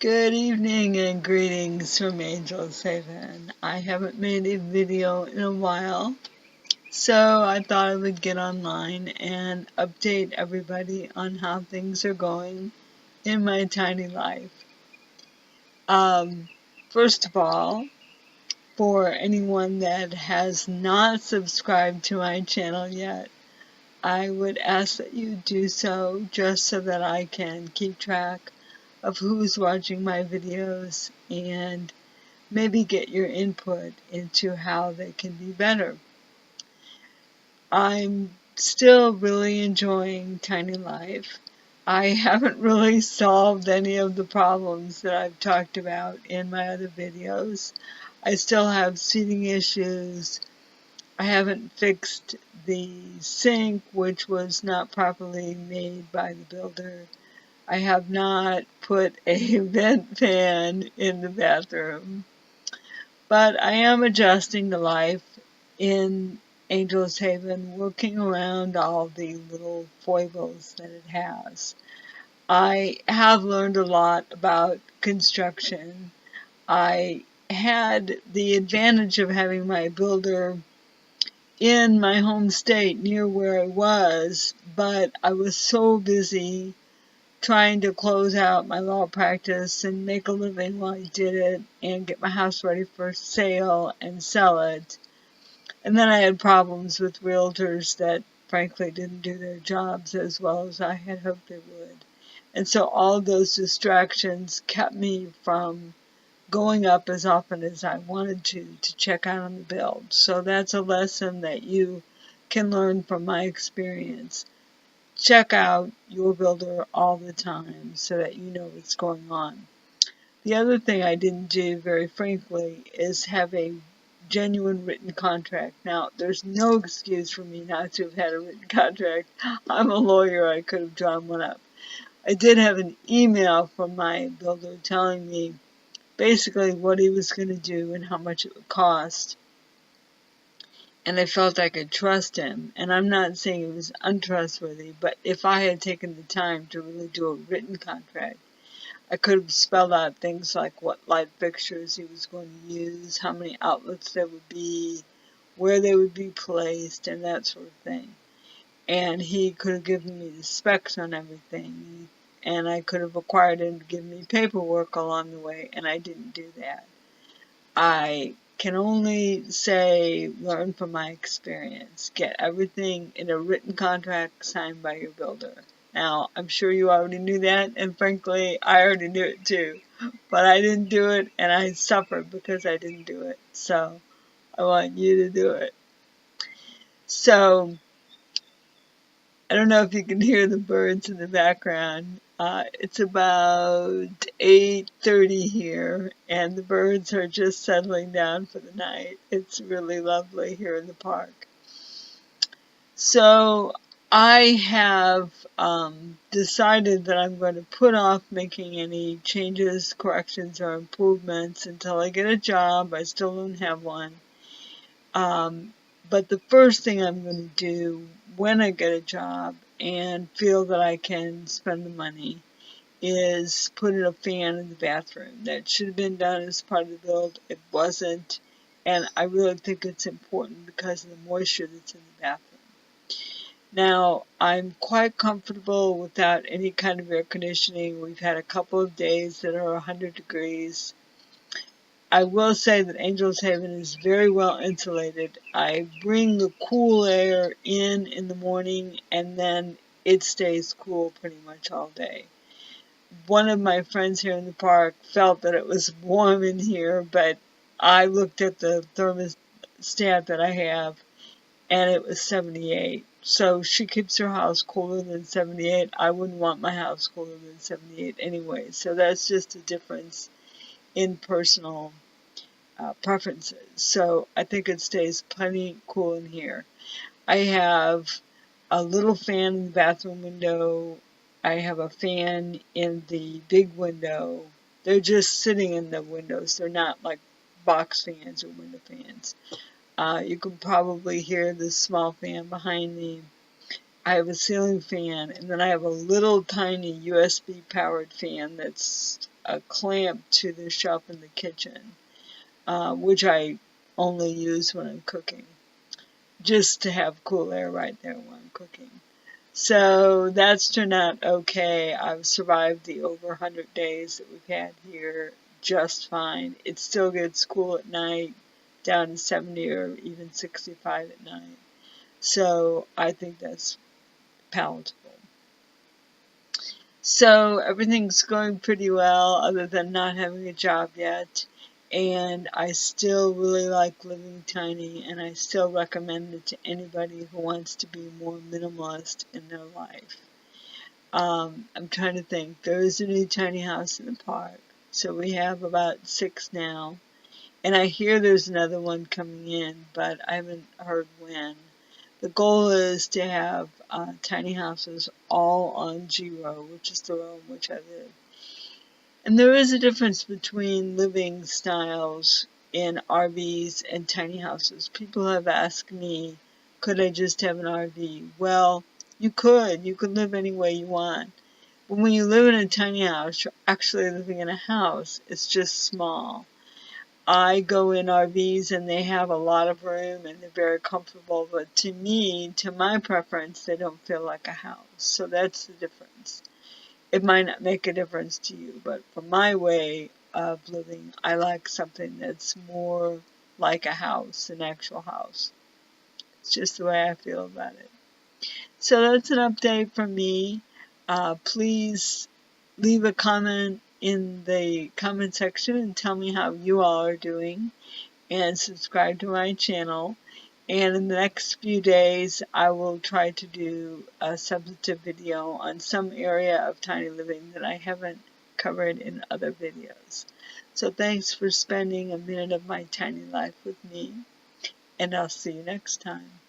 Good evening and greetings from Angel's Haven. I haven't made a video in a while, so I thought I would get online and update everybody on how things are going in my tiny life. First of all, for anyone that has not subscribed to my channel yet, I would ask that you do so just so that I can keep track of who's watching my videos and maybe get your input into how they can be better. I'm still really enjoying Tiny Life. I haven't really solved any of the problems that I've talked about in my other videos. I still have seating issues. I haven't fixed the sink, which was not properly made by the builder. I have not put a vent fan in the bathroom. But I am adjusting to life in Angel's Haven, working around all the little foibles that it has. I have learned a lot about construction. I had the advantage of having my builder in my home state near where I was, but I was so busy trying to close out my law practice and make a living while I did it and get my house ready for sale and sell it. And then I had problems with realtors that frankly didn't do their jobs as well as I had hoped they would. And so all of those distractions kept me from going up as often as I wanted to check out on the build. So that's a lesson that you can learn from my experience. Check out your builder all the time so that you know what's going on. The other thing I didn't do, very frankly, is have a genuine written contract. Now, there's no excuse for me not to have had a written contract. I'm a lawyer, I could have drawn one up. I did have an email from my builder telling me basically what he was going to do and how much it would cost. And I felt I could trust him. And I'm not saying he was untrustworthy, but if I had taken the time to really do a written contract, I could have spelled out things like what light fixtures he was going to use, how many outlets there would be, where they would be placed, and that sort of thing. And he could have given me the specs on everything, and I could have required him to give me paperwork along the way, and I didn't do that. I can only say, learn from my experience. Get everything in a written contract signed by your builder. Now, I'm sure you already knew that, and frankly, I already knew it too. But I didn't do it, and I suffered because I didn't do it. So, I want you to do it. So, I don't know if you can hear the birds in the background. It's about 8:30 here, and the birds are just settling down for the night. It's really lovely here in the park. So I have decided that I'm going to put off making any changes, corrections, or improvements until I get a job. I still don't have one. But the first thing I'm going to do when I get a job and feel that I can spend the money is put in a fan in the bathroom. That should have been done as part of the build. It wasn't. And I really think it's important because of the moisture that's in the bathroom. Now, I'm quite comfortable without any kind of air conditioning. We've had a couple of days that are 100 degrees. I will say that Angel's Haven is very well insulated. I bring the cool air in the morning, and then it stays cool pretty much all day. One of my friends here in the park felt that it was warm in here, but I looked at the thermostat that I have, and it was 78. So she keeps her house cooler than 78. I wouldn't want my house cooler than 78 anyway. So that's just a difference in personal preferences. So I think it stays plenty cool in here. I have a little fan in the bathroom window. I have a fan in the big window. They're just sitting in the windows. They're not like box fans or window fans. You can probably hear the small fan behind me. I have a ceiling fan, and then I have a little tiny USB powered fan that's clamped to the shelf in the kitchen, which I only use when I'm cooking, just to have cool air right there when I'm cooking. So that's turned out okay. I've survived the over 100 days that we've had here just fine. It still gets cool at night, down to 70 or even 65 at night. So I think that's palatable. So everything's going pretty well other than not having a job yet. And I still really like living tiny, and I still recommend it to anybody who wants to be more minimalist in their life. I'm trying to think. There is a new tiny house in the park. So we have about 6 now. And I hear there's another one coming in, but I haven't heard when. The goal is to have tiny houses all on G Row, which is the row in which I live. And there is a difference between living styles in RVs and tiny houses. People have asked me, could I just have an RV? Well, you could. You could live any way you want. But when you live in a tiny house, you're actually living in a house. It's just small. I go in RVs and they have a lot of room and they're very comfortable, but to me, to my preference, they don't feel like a house. So that's the difference. It might not make a difference to you, but for my way of living, I like something that's more like a house, an actual house. It's just the way I feel about it. So that's an update from me. Please leave a comment in the comment section and tell me how you all are doing, and subscribe to my channel. And in the next few days, I will try to do a substantive video on some area of tiny living that I haven't covered in other videos. So thanks for spending a minute of my tiny life with me, and I'll see you next time.